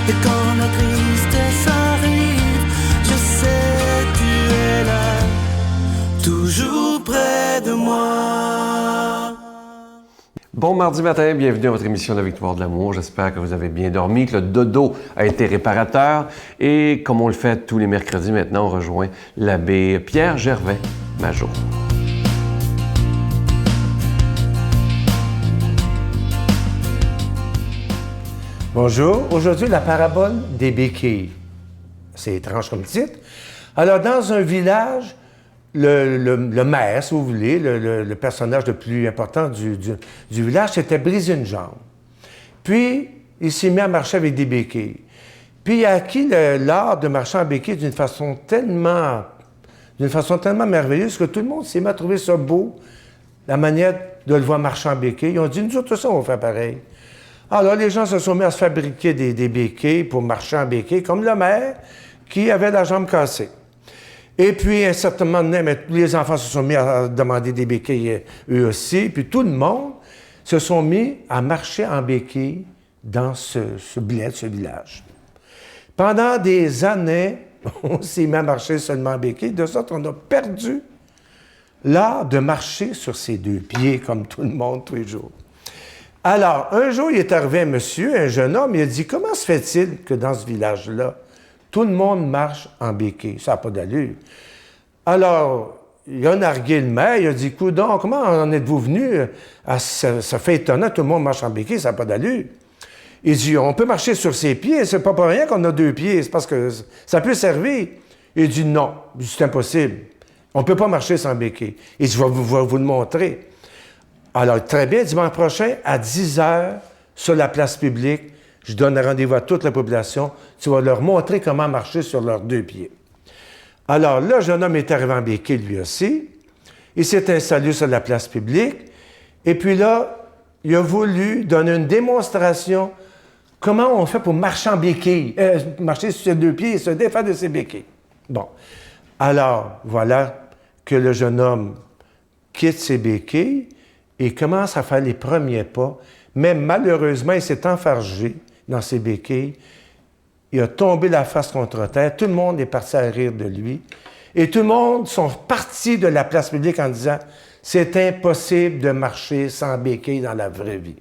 Et quand la tristesse arrive, je sais tu es là, toujours près de moi. Bon mardi matin, bienvenue à votre émission La Victoire de l'amour. J'espère que vous avez bien dormi, que le dodo a été réparateur. Et comme on le fait tous les mercredis maintenant, on rejoint l'abbé Pierre Gervais, Majot. Bonjour. Aujourd'hui, la parabole des béquilles. C'est étrange comme titre. Alors, dans un village, le maire, si vous voulez, le personnage le plus important du village, s'était brisé une jambe. Puis, il s'est mis à marcher avec des béquilles. Puis, il a acquis l'art de marcher en béquilles d'une façon tellement merveilleuse que tout le monde s'est mis à trouver ça beau, la manière de le voir marcher en béquilles. Ils ont dit, nous autres, tout ça, on va faire pareil. Alors, les gens se sont mis à se fabriquer des béquilles pour marcher en béquilles, comme le maire qui avait la jambe cassée. Et puis, à un certain moment donné, tous les enfants se sont mis à demander des béquilles eux aussi. Puis tout le monde se sont mis à marcher en béquilles dans ce bled, ce village. Pendant des années, on s'est mis à marcher seulement en béquilles, de sorte qu'on a perdu l'art de marcher sur ses deux pieds, comme tout le monde, tous les jours. Alors, un jour, il est arrivé un monsieur, un jeune homme, il a dit, comment se fait-il que dans ce village-là, tout le monde marche en béquille? Ça n'a pas d'allure. Alors, il a nargué le maire, il a dit, coudonc, comment en êtes-vous venu? Ça fait étonnant, tout le monde marche en béquille, ça n'a pas d'allure. Il dit, on peut marcher sur ses pieds, c'est pas pour rien qu'on a deux pieds, c'est parce que ça peut servir. Il dit, non, c'est impossible. On ne peut pas marcher sans béquille. Il dit, je vais vous le montrer. Alors, très bien, dimanche prochain, à 10h, sur la place publique, je donne rendez-vous à toute la population. Tu vas leur montrer comment marcher sur leurs deux pieds. Alors, le jeune homme est arrivé en béquille, lui aussi. Il s'est installé sur la place publique. Et puis là, il a voulu donner une démonstration comment on fait pour marcher en béquille, marcher sur ses deux pieds et se défaire de ses béquilles. Bon. Alors, voilà que le jeune homme quitte ses béquilles et commence à faire les premiers pas, mais malheureusement, il s'est enfargé dans ses béquilles. Il a tombé la face contre terre. Tout le monde est parti à rire de lui. Et tout le monde sont partis de la place publique en disant « C'est impossible de marcher sans béquilles dans la vraie vie. »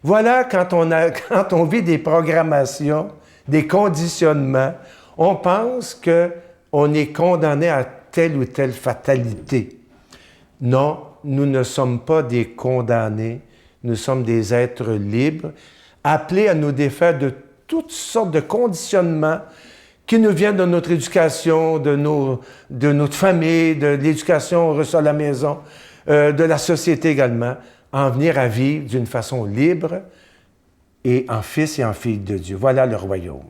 Voilà, quand on vit des programmations, des conditionnements, on pense qu'on est condamné à telle ou telle fatalité. Non, nous ne sommes pas des condamnés, nous sommes des êtres libres, appelés à nous défaire de toutes sortes de conditionnements qui nous viennent de notre éducation, de notre famille, de l'éducation reçue à la maison, de la société également, en venir à vivre d'une façon libre et en fils et en fille de Dieu. Voilà le royaume.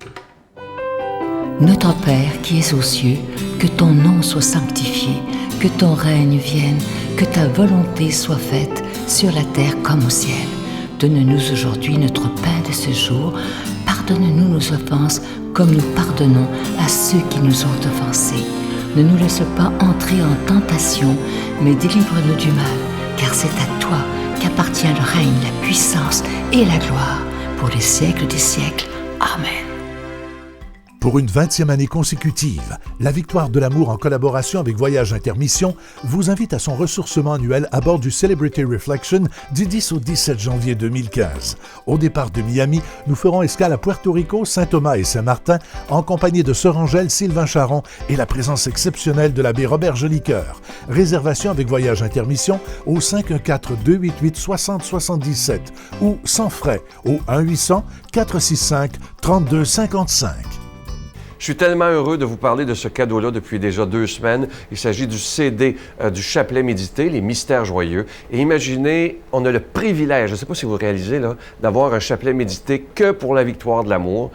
Notre Père qui es aux cieux, que ton nom soit sanctifié, que ton règne vienne, que ta volonté soit faite sur la terre comme au ciel. Donne-nous aujourd'hui notre pain de ce jour. Pardonne-nous nos offenses comme nous pardonnons à ceux qui nous ont offensés. Ne nous laisse pas entrer en tentation, mais délivre-nous du mal, car c'est à toi qu'appartient le règne, la puissance et la gloire pour les siècles des siècles. Amen. Pour une 20e année consécutive, la Victoire de l'amour en collaboration avec Voyage Intermission vous invite à son ressourcement annuel à bord du Celebrity Reflection du 10 au 17 janvier 2015. Au départ de Miami, nous ferons escale à Puerto Rico, Saint-Thomas et Saint-Martin en compagnie de Sœur Angèle, Sylvain Charon et la présence exceptionnelle de l'abbé Robert Jolicoeur. Réservation avec Voyage Intermission au 514-288-6077 ou sans frais au 1-800-465-3255. Je suis tellement heureux de vous parler de ce cadeau-là depuis déjà 2 semaines. Il s'agit du CD du chapelet médité, Les Mystères Joyeux. Et imaginez, on a le privilège, je ne sais pas si vous réalisez, là, d'avoir un chapelet médité que pour la victoire de l'amour,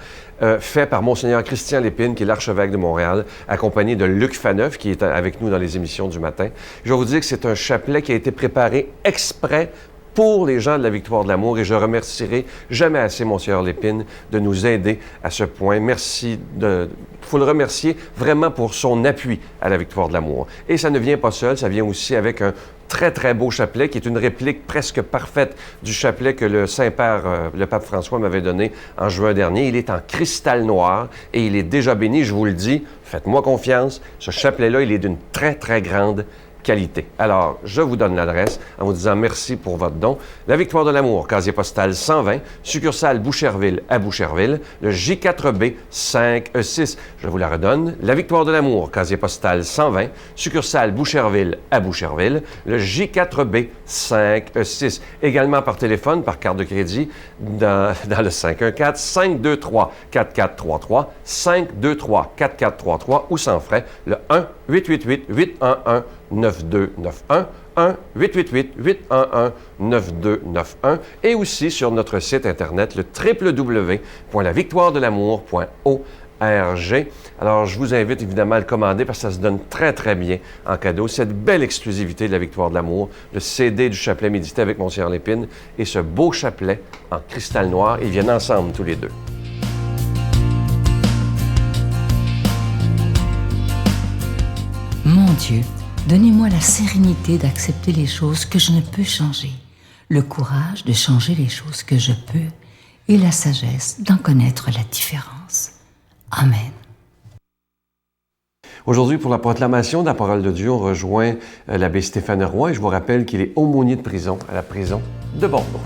fait par Monseigneur Christian Lépine, qui est l'archevêque de Montréal, accompagné de Luc Faneuf, qui est avec nous dans les émissions du matin. Je vais vous dire que c'est un chapelet qui a été préparé exprès pour les gens de la Victoire de l'amour et je remercierai jamais assez Monseigneur Lépine de nous aider à ce point. Merci. Il faut le remercier vraiment pour son appui à la Victoire de l'amour. Et ça ne vient pas seul, ça vient aussi avec un très, très beau chapelet qui est une réplique presque parfaite du chapelet que le Saint-Père, le pape François, m'avait donné en juin dernier. Il est en cristal noir et il est déjà béni, je vous le dis. Faites-moi confiance. Ce chapelet-là, il est d'une très, très grande qualité. Alors, je vous donne l'adresse en vous disant merci pour votre don. La Victoire de l'Amour, casier postal 120, succursale Boucherville à Boucherville, le J4B 5E6. Je vous la redonne. La Victoire de l'Amour, casier postal 120, succursale Boucherville à Boucherville, le J4B 5E6. Également par téléphone, par carte de crédit, dans le 514-523-4433, 523-4433 ou sans frais, le 1-888-811-9291, 1-888-811-9291 et aussi sur notre site Internet, le www.lavictoiredelamour.org. Alors, je vous invite évidemment à le commander parce que ça se donne très, très bien en cadeau. Cette belle exclusivité de la Victoire de l'amour, le CD du chapelet médité avec Monseigneur Lépine et ce beau chapelet en cristal noir. Ils viennent ensemble tous les deux. Mon Dieu, donnez-moi la sérénité d'accepter les choses que je ne peux changer, le courage de changer les choses que je peux et la sagesse d'en connaître la différence. Amen. Aujourd'hui, pour la proclamation de la parole de Dieu, on rejoint l'abbé Stéphane Roy et je vous rappelle qu'il est aumônier de prison à la prison de Bordeaux.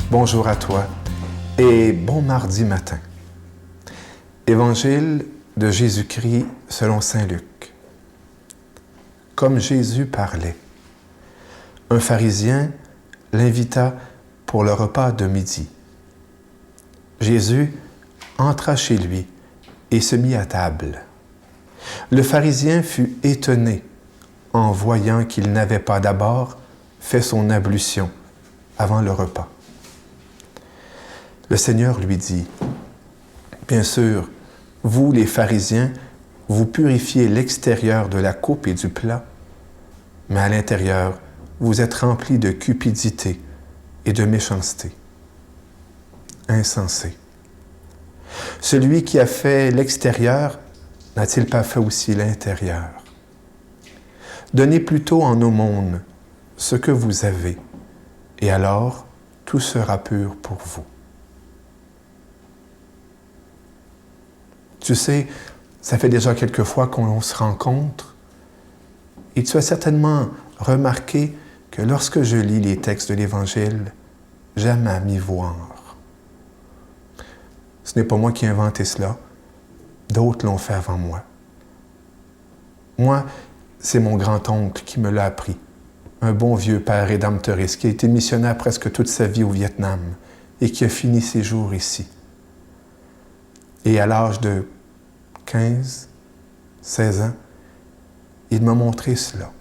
Bonjour à toi et bon mardi matin. Évangile de Jésus-Christ selon saint Luc. Comme Jésus parlait, un pharisien l'invita pour le repas de midi. Jésus entra chez lui et se mit à table. Le pharisien fut étonné en voyant qu'il n'avait pas d'abord fait son ablution avant le repas. Le Seigneur lui dit, « Bien sûr, vous les pharisiens, vous purifiez l'extérieur de la coupe et du plat, mais à l'intérieur, vous êtes remplis de cupidité et de méchanceté. Insensé. Celui qui a fait l'extérieur, n'a-t-il pas fait aussi l'intérieur? Donnez plutôt en aumône ce que vous avez, et alors tout sera pur pour vous. » Tu sais, ça fait déjà quelques fois qu'on se rencontre, et tu as certainement remarqué que lorsque je lis les textes de l'Évangile, j'aime à m'y voir. Ce n'est pas moi qui ai inventé cela, d'autres l'ont fait avant moi. Moi, c'est mon grand-oncle qui me l'a appris, un bon vieux père rédemptoriste qui a été missionnaire presque toute sa vie au Vietnam et qui a fini ses jours ici. Et à l'âge de 15, 16 ans, il m'a montré cela.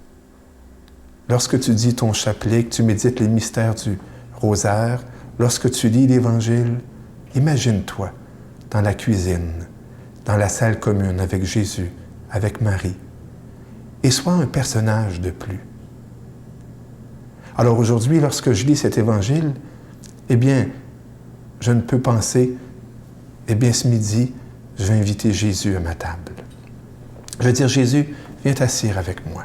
Lorsque tu dis ton chapelet, que tu médites les mystères du rosaire, lorsque tu lis l'Évangile, imagine-toi dans la cuisine, dans la salle commune avec Jésus, avec Marie, et sois un personnage de plus. Alors aujourd'hui, lorsque je lis cet Évangile, eh bien, je ne peux penser, eh bien, ce midi, je vais inviter Jésus à ma table. Je vais dire, Jésus, viens t'asseoir avec moi.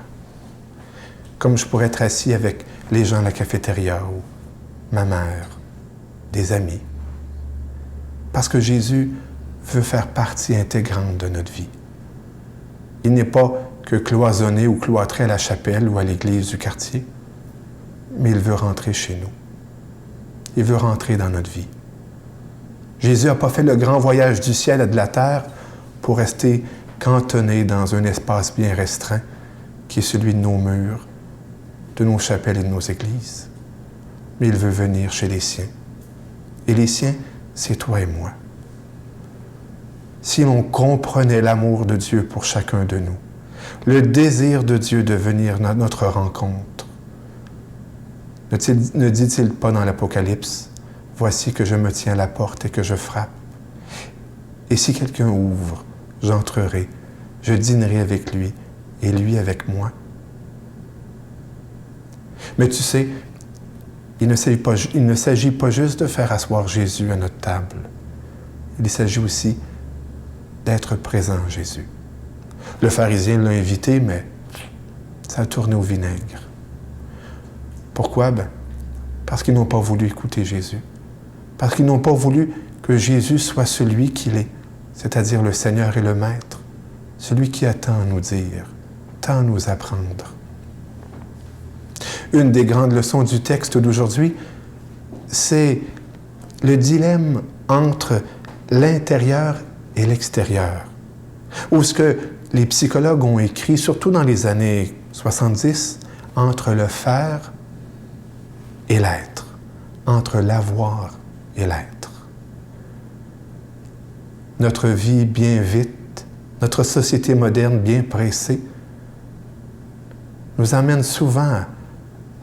Comme je pourrais être assis avec les gens à la cafétéria ou ma mère, des amis. Parce que Jésus veut faire partie intégrante de notre vie. Il n'est pas que cloisonné ou cloîtré à la chapelle ou à l'église du quartier, mais il veut rentrer chez nous. Il veut rentrer dans notre vie. Jésus n'a pas fait le grand voyage du ciel et de la terre pour rester cantonné dans un espace bien restreint qui est celui de nos murs, de nos chapelles et de nos églises. Mais il veut venir chez les siens. Et les siens, c'est toi et moi. Si l'on comprenait l'amour de Dieu pour chacun de nous, le désir de Dieu de venir à notre rencontre, ne dit-il pas dans l'Apocalypse, « Voici que je me tiens à la porte et que je frappe. Et si quelqu'un ouvre, j'entrerai, je dînerai avec lui et lui avec moi. » Mais tu sais, il ne s'agit pas juste de faire asseoir Jésus à notre table. Il s'agit aussi d'être présent, Jésus. Le pharisien l'a invité, mais ça a tourné au vinaigre. Pourquoi? Parce qu'ils n'ont pas voulu écouter Jésus. Parce qu'ils n'ont pas voulu que Jésus soit celui qu'il est, c'est-à-dire le Seigneur et le Maître, celui qui a tant à nous dire, tant à nous apprendre. Une des grandes leçons du texte d'aujourd'hui, c'est le dilemme entre l'intérieur et l'extérieur. Ou ce que les psychologues ont écrit, surtout dans les années 70, entre le faire et l'être, entre l'avoir et l'être. Notre vie bien vite, notre société moderne bien pressée, nous amène souvent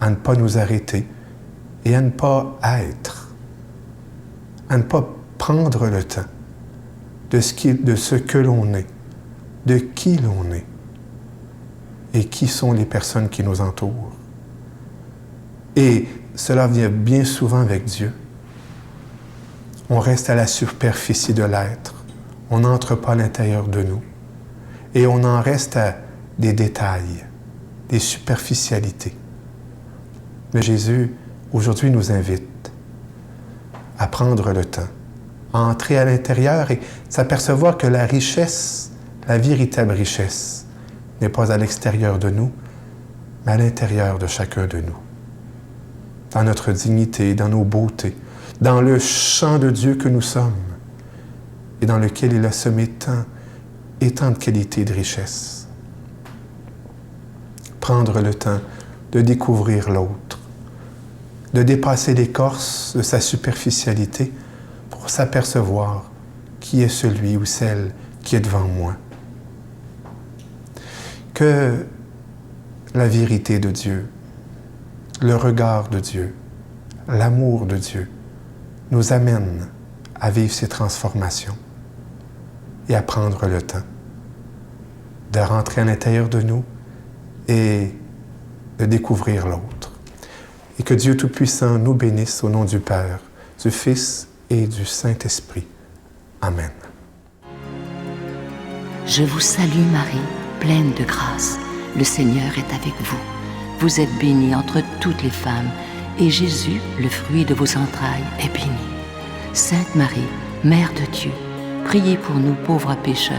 à ne pas nous arrêter et à ne pas être, à ne pas prendre le temps de ce que l'on est, de qui l'on est et qui sont les personnes qui nous entourent. Et cela vient bien souvent avec Dieu. On reste à la superficie de l'être, on n'entre pas à l'intérieur de nous et on en reste à des détails, des superficialités. Mais Jésus, aujourd'hui, nous invite à prendre le temps, à entrer à l'intérieur et s'apercevoir que la richesse, la véritable richesse, n'est pas à l'extérieur de nous, mais à l'intérieur de chacun de nous. Dans notre dignité, dans nos beautés, dans le champ de Dieu que nous sommes et dans lequel il a semé tant de qualités et de richesses. Prendre le temps de découvrir l'autre, de dépasser l'écorce de sa superficialité pour s'apercevoir qui est celui ou celle qui est devant moi. Que la vérité de Dieu, le regard de Dieu, l'amour de Dieu nous amène à vivre ces transformations et à prendre le temps de rentrer à l'intérieur de nous et de découvrir l'autre. Et que Dieu Tout-Puissant nous bénisse au nom du Père, du Fils et du Saint-Esprit. Amen. Je vous salue Marie, pleine de grâce. Le Seigneur est avec vous. Vous êtes bénie entre toutes les femmes, et Jésus, le fruit de vos entrailles, est béni. Sainte Marie, Mère de Dieu, priez pour nous pauvres pécheurs,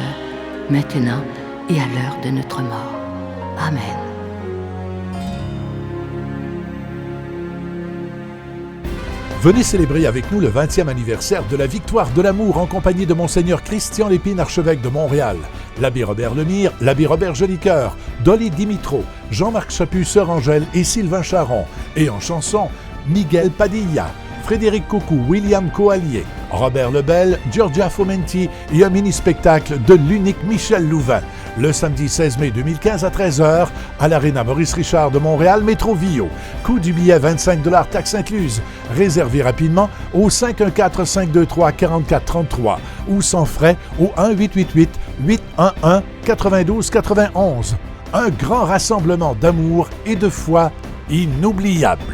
maintenant et à l'heure de notre mort. Amen. Venez célébrer avec nous le 20e anniversaire de la Victoire de l'amour en compagnie de Monseigneur Christian Lépine, archevêque de Montréal, l'abbé Robert Lemire, l'abbé Robert Jolicoeur, Dolly Dimitro, Jean-Marc Chaput, Sœur Angèle et Sylvain Charon. Et en chanson, Miguel Padilla, Frédéric Coucou, William Coallier, Robert Lebel, Giorgia Fomenti et un mini-spectacle de l'unique Michel Louvain. Le samedi 16 mai 2015 à 13h à l'Aréna Maurice-Richard de Montréal, Métro Vio. Coût du billet 25 $, taxes incluses. Réservez rapidement au 514-523-4433 ou sans frais au 1-888-811-9291. Un grand rassemblement d'amour et de foi inoubliable.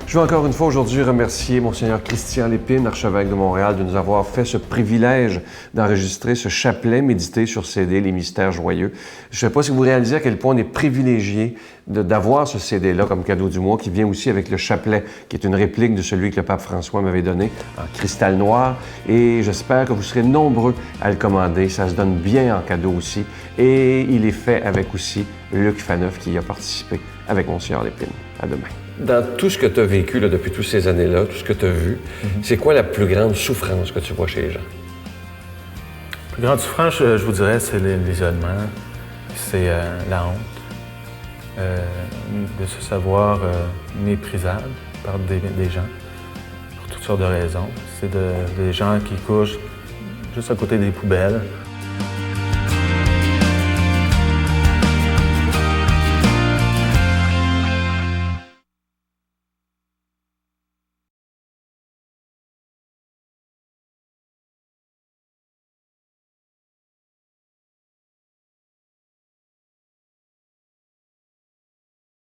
Je veux encore une fois aujourd'hui remercier Monseigneur Christian Lépine, archevêque de Montréal, de nous avoir fait ce privilège d'enregistrer ce chapelet médité sur CD, Les Mystères Joyeux. Je ne sais pas si vous réalisez à quel point on est privilégié d'avoir ce CD-là comme cadeau du mois, qui vient aussi avec le chapelet, qui est une réplique de celui que le pape François m'avait donné en cristal noir. Et j'espère que vous serez nombreux à le commander. Ça se donne bien en cadeau aussi. Et il est fait avec aussi Luc Faneuf qui y a participé avec Monseigneur Lépine. À demain. Dans tout ce que tu as vécu là, depuis toutes ces années-là, tout ce que tu as vu, c'est quoi la plus grande souffrance que tu vois chez les gens? La plus grande souffrance, je vous dirais, c'est l'isolement, c'est la honte, de se savoir méprisable par des gens, pour toutes sortes de raisons. C'est des gens qui couchent juste à côté des poubelles,